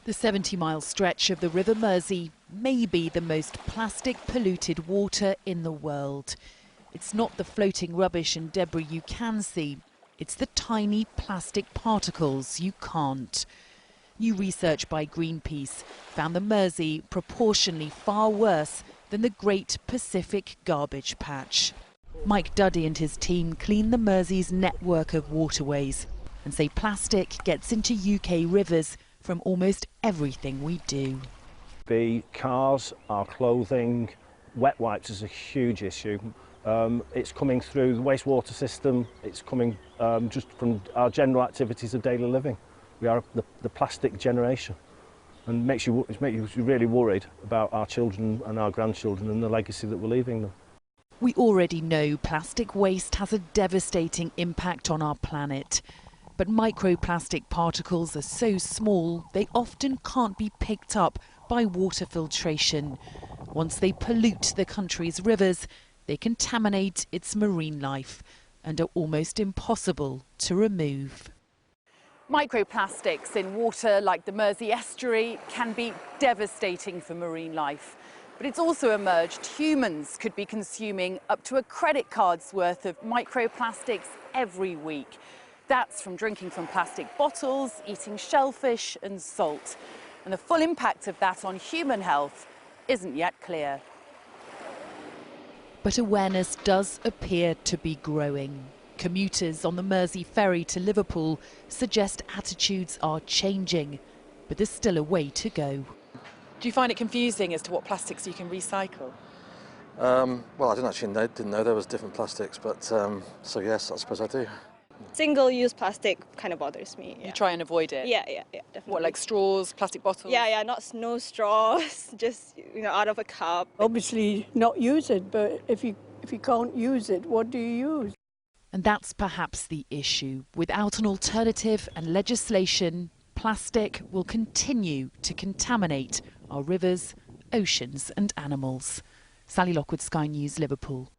The 70-mile stretch of the River Mersey may be the most plastic-polluted water in the world. It's not the floating rubbish and debris you can see. It's the tiny plastic particles you can't. New research by Greenpeace found the Mersey proportionally far worse than the Great Pacific Garbage Patch. Mike Duddy and his team clean the Mersey's network of waterways and say plastic gets into UK rivers from almost everything we do. The cars, our clothing, wet wipes is a huge issue. It's coming through the wastewater system, it's coming just from our general activities of daily living. We are the plastic generation, and it makes you really worried about our children and our grandchildren and the legacy that we're leaving them. We already know plastic waste has a devastating impact on our planet. But microplastic particles are so small they often can't be picked up by water filtration. Once they pollute the country's rivers, they contaminate its marine life and are almost impossible to remove. Microplastics in water like the Mersey estuary can be devastating for marine life. But it's also emerged humans could be consuming up to a credit card's worth of microplastics every week. That's from drinking from plastic bottles, eating shellfish and salt. And the full impact of that on human health isn't yet clear. But awareness does appear to be growing. Commuters on the Mersey ferry to Liverpool suggest attitudes are changing, but there's still a way to go. Do you find it confusing as to what plastics you can recycle? Well, I didn't know there was different plastics, but so yes, I suppose I do. Single-use plastic kind of bothers me. Yeah. You try and avoid it? Yeah, definitely. What, like straws, plastic bottles? Yeah, no straws, just out of a cup. Obviously not use it, but if you can't use it, what do you use? And that's perhaps the issue. Without an alternative and legislation, plastic will continue to contaminate our rivers, oceans and animals. Sally Lockwood, Sky News, Liverpool.